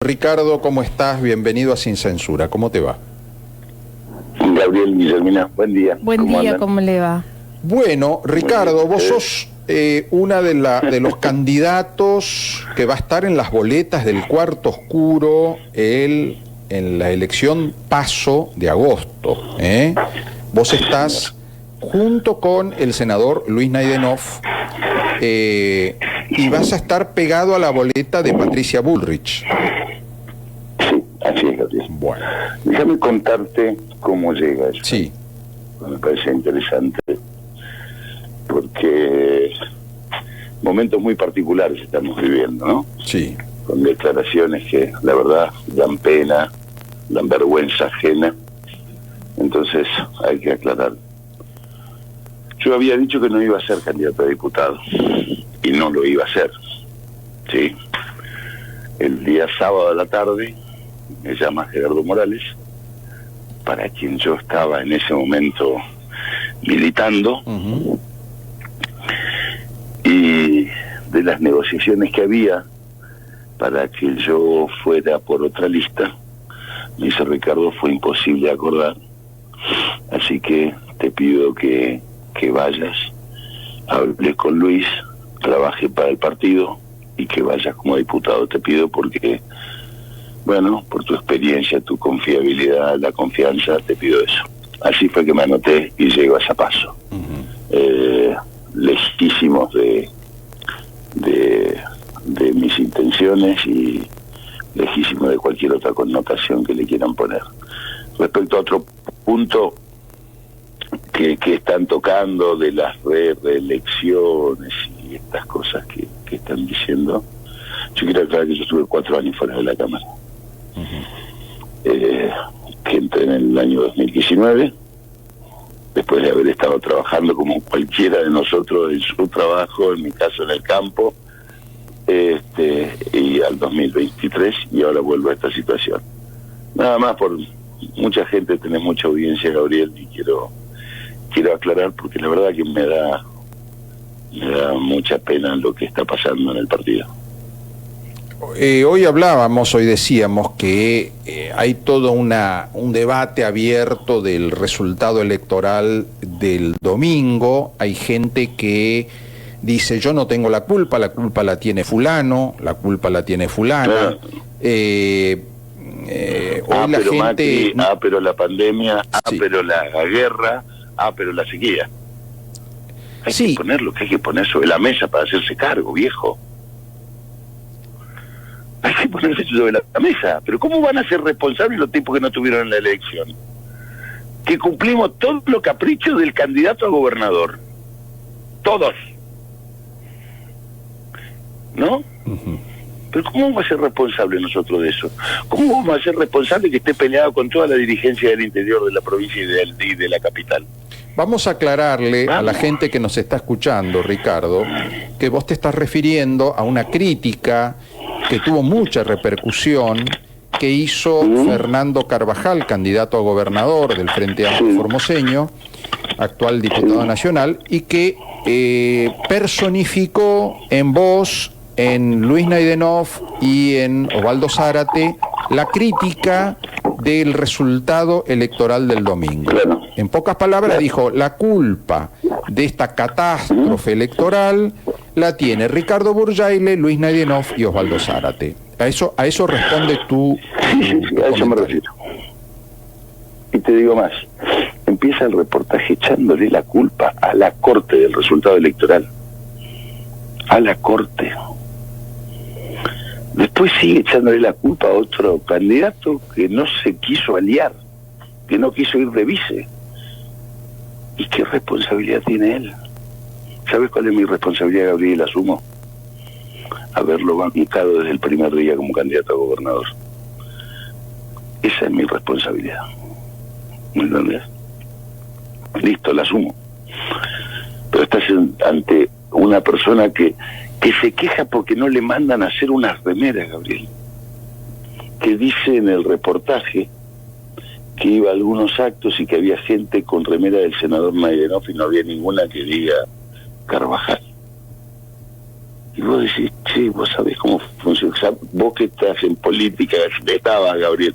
Ricardo, ¿cómo estás? Bienvenido a Sin Censura. ¿Cómo te va? Gabriel, Guillermina, buen día. Buen día, ¿cómo le va? Bueno, Ricardo, vos sos una de los candidatos que va a estar en las boletas del Cuarto Oscuro en la elección PASO de agosto. Vos estás junto con el senador Luis Naydenov y vas a estar pegado a la boleta de Patricia Bullrich. Sí, así es, Gabriel. Bueno. Déjame contarte cómo llega eso. Sí. Me parece interesante, porque momentos muy particulares estamos viviendo, ¿no? Sí. Con declaraciones que, la verdad, dan pena, dan vergüenza ajena. Entonces, hay que aclarar. Yo había dicho que no iba a ser candidato a diputado, y no lo iba a hacer, ¿sí? El día sábado a la tarde me llama Gerardo Morales, para quien yo estaba en ese momento militando, y de las negociaciones que había para que yo fuera por otra lista, me dice: Ricardo, fue imposible acordar, así que te pido que vayas, hable con Luis, trabaje para el partido y que vayas como diputado. Te pido porque, bueno, por tu experiencia, tu confiabilidad, la confianza, te pido eso. Así fue que me anoté y llego a ese paso. Lejísimos de mis intenciones y lejísimos de cualquier otra connotación que le quieran poner. Respecto a otro punto que están tocando de las reelecciones y estas cosas que están diciendo, yo quiero aclarar que yo estuve 4 años fuera de la Cámara. Que entré en el año 2019, después de haber estado trabajando como cualquiera de nosotros en su trabajo, en mi caso en el campo, y al 2023, y ahora vuelvo a esta situación. Nada más, por mucha gente tenés mucha audiencia, Gabriel, y quiero aclarar porque la verdad que me da mucha pena lo que está pasando en el partido. Hoy decíamos que hay todo un debate abierto del resultado electoral del domingo. Hay gente que dice: yo no tengo la culpa la tiene fulano, la culpa la tiene fulana. Hoy la pero gente... Macri, pero la pandemia, sí. Pero la guerra, pero la sequía. Hay que poner lo que hay que poner sobre la mesa para hacerse cargo, viejo. Hay que ponerse sobre la mesa. Pero ¿cómo van a ser responsables los tipos que no tuvieron en la elección? Que cumplimos todos los caprichos del candidato a gobernador. Todos. ¿No? Pero ¿cómo vamos a ser responsables nosotros de eso? ¿Cómo vamos a ser responsables que esté peleado con toda la dirigencia del interior de la provincia y de la capital? Vamos a aclararle a la gente que nos está escuchando, Ricardo, que vos te estás refiriendo a una crítica que tuvo mucha repercusión que hizo Fernando Carvajal, candidato a gobernador del Frente Amplio Formoseño, actual diputado nacional, y que personificó en vos, en Luis Naydenov y en Osvaldo Zárate la crítica del resultado electoral del domingo. En pocas palabras dijo: la culpa de esta catástrofe electoral la tiene Ricardo Burjaile, Luis Naydenov y Osvaldo Zárate. A eso responde tu a eso me refiero. Y te digo más, empieza el reportaje echándole la culpa a la Corte del resultado electoral. A la Corte. Después sigue echándole la culpa a otro candidato que no se quiso aliar, que no quiso ir de vice. ¿Y qué responsabilidad tiene él? ¿Sabes cuál es mi responsabilidad, Gabriel? Asumo haberlo bancado desde el primer día como candidato a gobernador. Esa es mi responsabilidad. ¿Me entendés? Listo, la asumo. Pero estás ante una persona que se queja porque no le mandan a hacer unas remeras, Gabriel. Que dice en el reportaje que iba a algunos actos y que había gente con remera del senador Naydenov y no había ninguna que diga Carvajal. Y vos decís, che, vos sabés cómo funciona. O sea, vos que estás en política, estabas, Gabriel,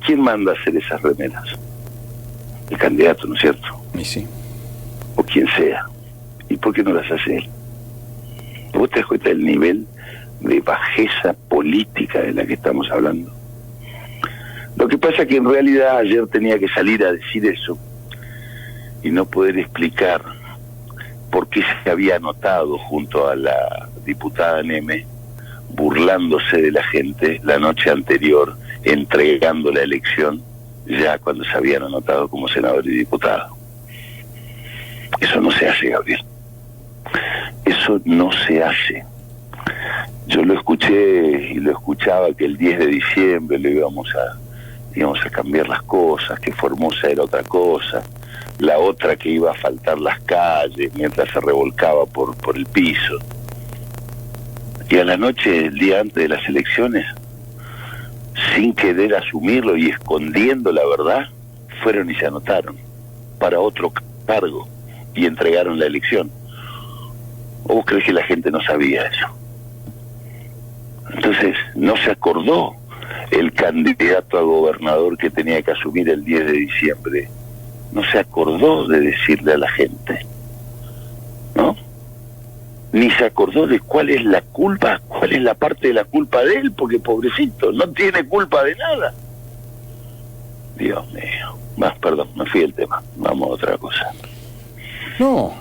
¿quién manda a hacer esas remeras? El candidato, ¿no es cierto? Y sí. O quien sea. ¿Y por qué no las hace él? ¿Vos te das cuenta del nivel de bajeza política de la que estamos hablando? Lo que pasa es que en realidad ayer tenía que salir a decir eso y no poder explicar por qué se había anotado junto a la diputada Neme, burlándose de la gente la noche anterior, entregando la elección ya cuando se habían anotado como senador y diputado. Eso no se hace, Gabriel. Eso no se hace. Yo lo escuché y lo escuchaba que el 10 de diciembre le íbamos a cambiar las cosas, que Formosa era otra cosa, la otra que iba a faltar las calles mientras se revolcaba por el piso. Y a la noche, el día antes de las elecciones, sin querer asumirlo y escondiendo la verdad, fueron y se anotaron para otro cargo y entregaron la elección. ¿O vos crees que la gente no sabía eso? Entonces, no se acordó el candidato a gobernador que tenía que asumir el 10 de diciembre. No se acordó de decirle a la gente, ¿no? Ni se acordó de cuál es la culpa, cuál es la parte de la culpa de él, porque pobrecito, no tiene culpa de nada. Dios mío. Perdón, me fui del tema. Vamos a otra cosa. No,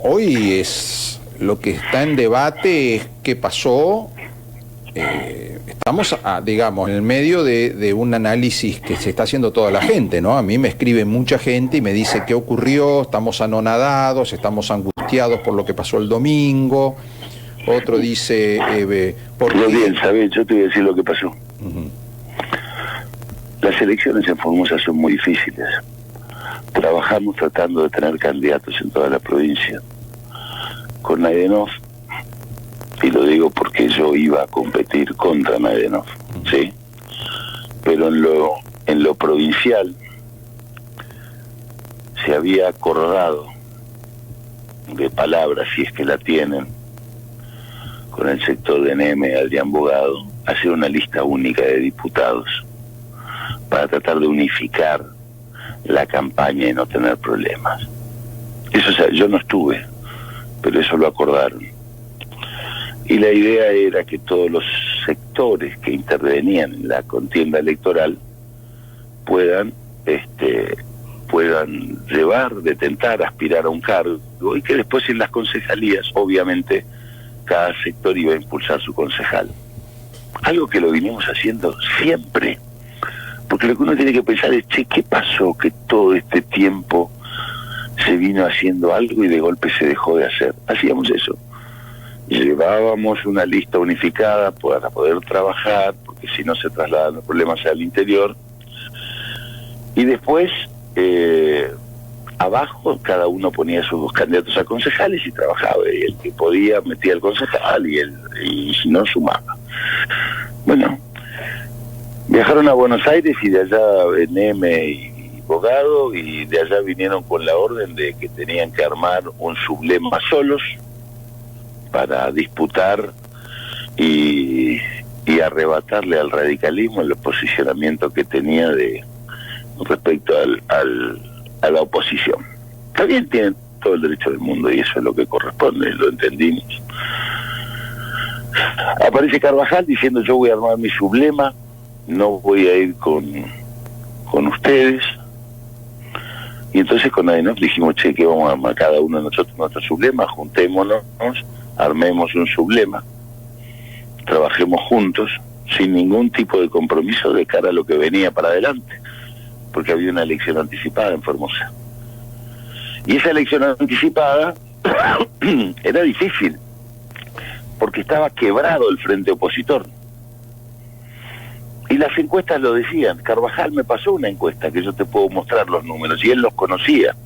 hoy es lo que está en debate es qué pasó. Estamos, digamos, en el medio de un análisis que se está haciendo toda la gente, ¿no? A mí me escribe mucha gente y me dice qué ocurrió, estamos anonadados, estamos angustiados por lo que pasó el domingo. Otro dice, ¿por qué? Bien, ¿sabes? Yo te voy a decir lo que pasó. Uh-huh. Las elecciones en Formosa son muy difíciles. Trabajamos tratando de tener candidatos en toda la provincia. Con Naidenov, y lo digo porque yo iba a competir contra Naidenov, ¿sí? Pero en lo provincial se había acordado de palabras, si es que la tienen, con el sector de Neme, Adrián Bogado, hacer una lista única de diputados para tratar de unificar la campaña y no tener problemas. Eso, o sea, yo no estuve, pero eso lo acordaron. Y la idea era que todos los sectores que intervenían en la contienda electoral puedan llevar, detentar, aspirar a un cargo, y que después en las concejalías, obviamente, cada sector iba a impulsar su concejal. Algo que lo vinimos haciendo siempre. Porque lo que uno tiene que pensar es, che, ¿qué pasó que todo este tiempo se vino haciendo algo y de golpe se dejó de hacer? Hacíamos eso. Llevábamos una lista unificada para poder trabajar, porque si no se trasladan los problemas al interior. Y después, abajo, cada uno ponía sus dos candidatos a concejales y trabajaba. Y el que podía metía el concejal y si no, sumaba. Bueno, viajaron a Buenos Aires y de allá Neme y Bogado, y de allá vinieron con la orden de que tenían que armar un sublema solos para disputar y arrebatarle al radicalismo el posicionamiento que tenía respecto a la oposición. Está bien, tienen todo el derecho del mundo y eso es lo que corresponde, lo entendimos. Aparece Carvajal diciendo, yo voy a armar mi sublema, no voy a ir con ustedes. Y entonces con Naidenov dijimos, che, que vamos a armar cada uno de nosotros nuestro sublema, juntémonos, armemos un sublema, trabajemos juntos, sin ningún tipo de compromiso de cara a lo que venía para adelante, porque había una elección anticipada en Formosa. Y esa elección anticipada era difícil, porque estaba quebrado el frente opositor. Y las encuestas lo decían. Carvajal me pasó una encuesta, que yo te puedo mostrar los números, y él los conocía.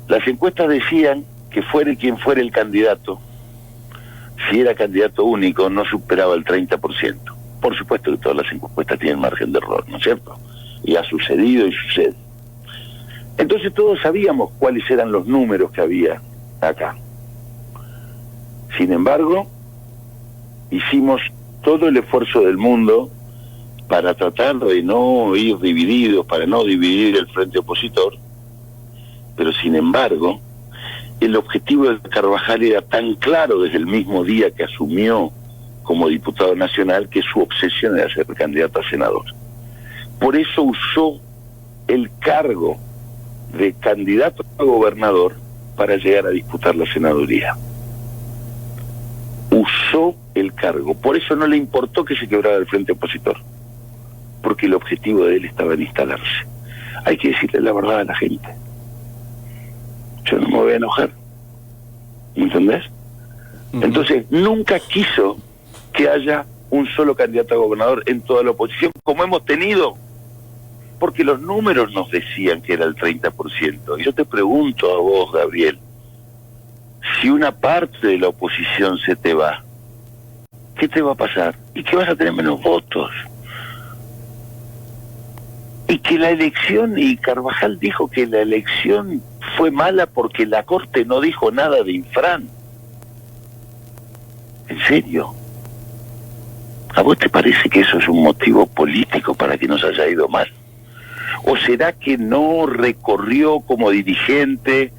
Las encuestas decían que fuere quien fuera el candidato, si era candidato único, no superaba el 30%. Por supuesto que todas las encuestas tienen margen de error, ¿no es cierto? Y ha sucedido y sucede. Entonces todos sabíamos cuáles eran los números que había acá. Sin embargo, hicimos todo el esfuerzo del mundo para tratar de no ir divididos, para no dividir el frente opositor, pero sin embargo, el objetivo de Carvajal era tan claro desde el mismo día que asumió como diputado nacional que su obsesión era ser candidato a senador. Por eso usó el cargo de candidato a gobernador para llegar a disputar la senaduría. Usó el cargo, por eso no le importó que se quebrara el frente opositor, porque el objetivo de él estaba en instalarse. Hay que decirle la verdad a la gente. Yo no me voy a enojar, ¿me entendés? Entonces, nunca quiso que haya un solo candidato a gobernador en toda la oposición, como hemos tenido, porque los números nos decían que era el 30%. Yo te pregunto a vos, Gabriel, si una parte de la oposición se te va, ¿qué te va a pasar? Y que vas a tener menos votos. Y que la elección, y Carvajal dijo que la elección fue mala porque la Corte no dijo nada de Infran. ¿En serio? ¿A vos te parece que eso es un motivo político para que nos haya ido mal? ¿O será que no recorrió como dirigente,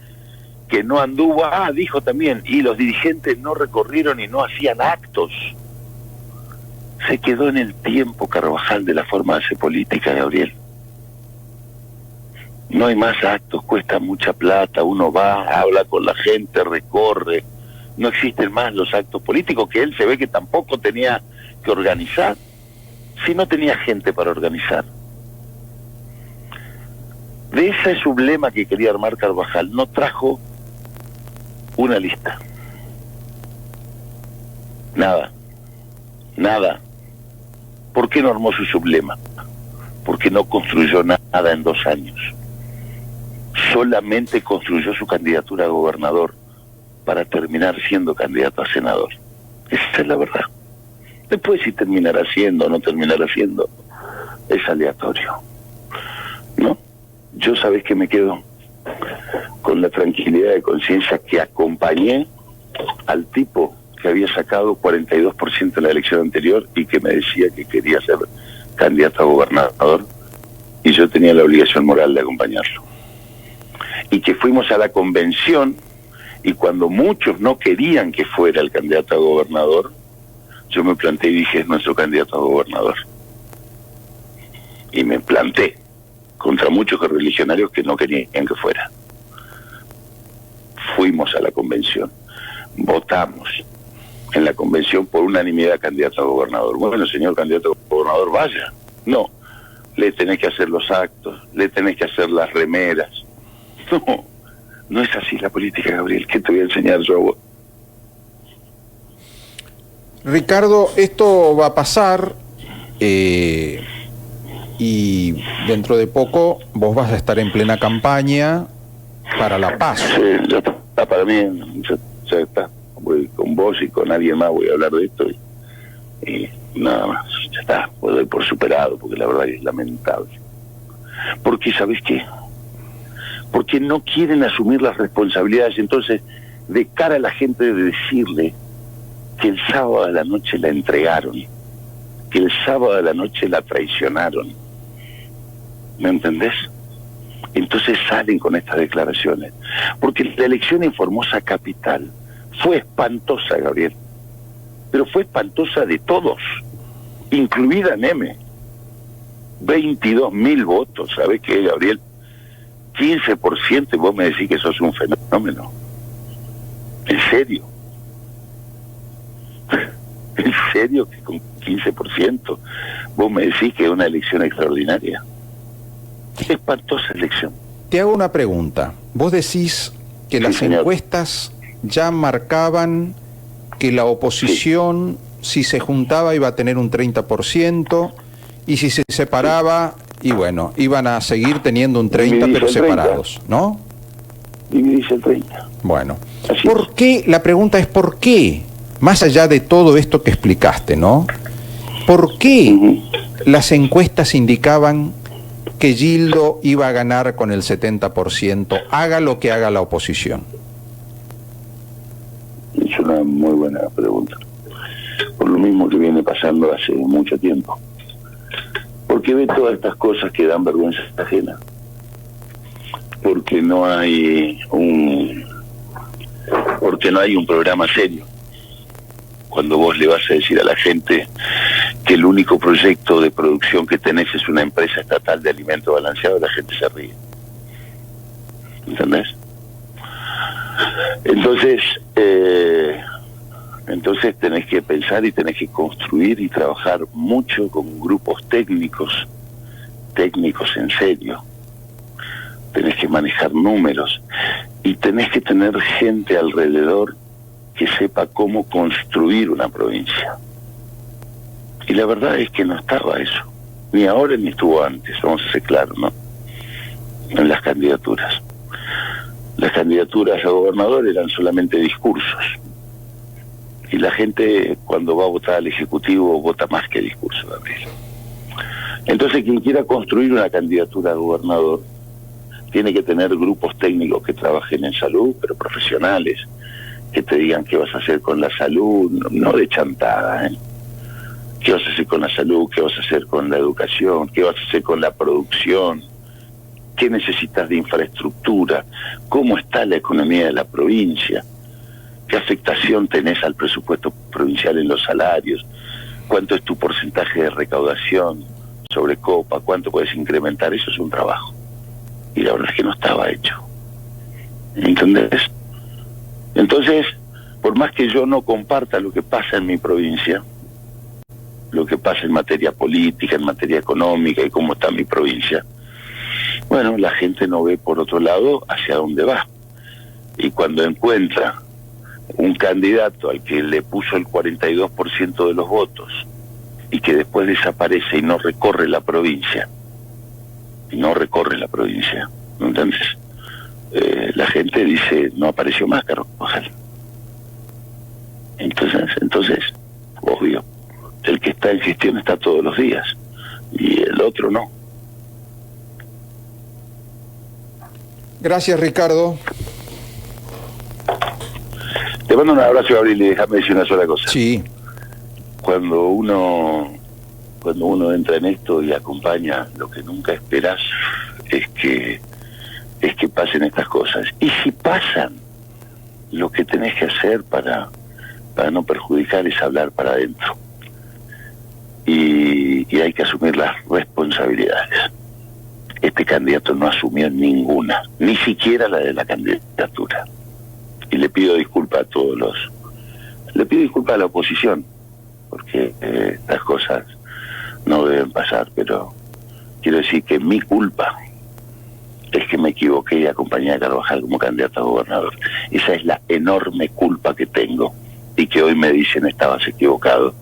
que no anduvo? Dijo también, y los dirigentes no recorrieron y no hacían actos. Se quedó en el tiempo Carvajal de la forma de hacer política, Gabriel. No hay más actos, cuesta mucha plata, uno va, habla con la gente, recorre. No existen más los actos políticos, que él se ve que tampoco tenía que organizar, si no tenía gente para organizar. De ese sublema que quería armar Carvajal, no trajo una lista. Nada. ¿Por qué no armó su sublema? Porque no construyó nada en 2 años. Solamente construyó su candidatura a gobernador para terminar siendo candidato a senador. Esa es la verdad. Después, si terminará siendo o no terminará siendo, es aleatorio. ¿No? Yo, sabés que me quedo con la tranquilidad de conciencia que acompañé al tipo que había sacado 42% en la elección anterior y que me decía que quería ser candidato a gobernador, y yo tenía la obligación moral de acompañarlo. Y que fuimos a la convención, y cuando muchos no querían que fuera el candidato a gobernador, yo me planté y dije, es nuestro candidato a gobernador. Y me planté contra muchos correligionarios que no querían que fuera. Fuimos a la convención, votamos en la convención por unanimidad candidato a gobernador. Bueno, señor candidato a gobernador, vaya. No, le tenés que hacer los actos, le tenés que hacer las remeras. No es así la política, Gabriel. ¿Qué te voy a enseñar yo a vos? Ricardo, esto va a pasar y dentro de poco vos vas a estar en plena campaña para la paz. Sí, ya está para mí, ya está. Voy con vos y con alguien más, voy a hablar de esto y nada más, ya está, pues doy por superado, porque la verdad es lamentable. Porque, ¿sabés qué? Porque no quieren asumir las responsabilidades. Entonces, de cara a la gente, de decirle que el sábado a la noche la entregaron, que el sábado a la noche la traicionaron. ¿Me entendés? Entonces salen con estas declaraciones. Porque la elección en Formosa Capital fue espantosa, Gabriel. Pero fue espantosa de todos, incluida Neme. 22.000 votos, ¿sabés qué, Gabriel? 15%, y vos me decís que eso es un fenómeno. ¿En serio? ¿En serio que con 15% vos me decís que es una elección extraordinaria? Espantosa elección. Te hago una pregunta. Vos decís que las encuestas ya marcaban que la oposición, si se juntaba, iba a tener un 30%, y si se separaba, y bueno, iban a seguir teniendo un 30%, pero separados, ¿no? Dividís el 30%. Bueno, ¿por qué? La pregunta es ¿por qué? Más allá de todo esto que explicaste, ¿no? ¿Por qué las encuestas indicaban que Gildo iba a ganar con el 70%, haga lo que haga la oposición? Es una muy buena pregunta. Por lo mismo que viene pasando hace mucho tiempo. Porque ve todas estas cosas que dan vergüenza ajena. Porque no hay un programa serio. Cuando vos le vas a decir a la gente que el único proyecto de producción que tenés es una empresa estatal de alimentos balanceados, la gente se ríe. ¿Entendés? Entonces tenés que pensar y tenés que construir y trabajar mucho con grupos técnicos en serio. Tenés que manejar números y tenés que tener gente alrededor que sepa cómo construir una provincia. Y la verdad es que no estaba eso, ni ahora ni estuvo antes, vamos a ser claros, ¿no? En las candidaturas. Las candidaturas a gobernador eran solamente discursos. Y la gente, cuando va a votar al Ejecutivo, vota más que discurso, Gabriel. Entonces, quien quiera construir una candidatura a gobernador, tiene que tener grupos técnicos que trabajen en salud, pero profesionales, que te digan qué vas a hacer con la salud, no de chantada, ¿eh? ¿Qué vas a hacer con la salud? ¿Qué vas a hacer con la educación? ¿Qué vas a hacer con la producción? ¿Qué necesitas de infraestructura? ¿Cómo está la economía de la provincia? ¿Qué afectación tenés al presupuesto provincial en los salarios? ¿Cuánto es tu porcentaje de recaudación sobre copa? ¿Cuánto puedes incrementar? Eso es un trabajo. Y la verdad es que no estaba hecho. ¿Entendés? Entonces, por más que yo no comparta lo que pasa en mi provincia, lo que pasa en materia política, en materia económica y cómo está mi provincia, bueno, la gente no ve por otro lado hacia dónde va. Y cuando encuentra un candidato al que le puso el 42% de los votos y que después desaparece y no recorre la provincia, ¿no entiendes? La gente dice, no apareció más Carvajal. Entonces, obvio, el que está en gestión está todos los días y el otro no. Gracias, Ricardo. Te mando un abrazo, Gabriel, y déjame decir una sola cosa. Sí. Cuando uno entra en esto y acompaña, lo que nunca esperás es que pasen estas cosas. Y si pasan, lo que tenés que hacer para no perjudicar es hablar para adentro. Y hay que asumir las responsabilidades. Este candidato no asumió ninguna, ni siquiera la de la candidatura. Y le pido disculpas a la oposición, porque estas cosas no deben pasar, pero quiero decir que mi culpa es que me equivoqué y acompañé a Carvajal como candidato a gobernador. Esa es la enorme culpa que tengo, y que hoy me dicen estabas equivocado.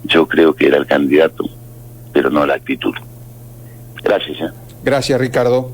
Yo creo que era el candidato, pero no la actitud. Gracias. Gracias, Ricardo.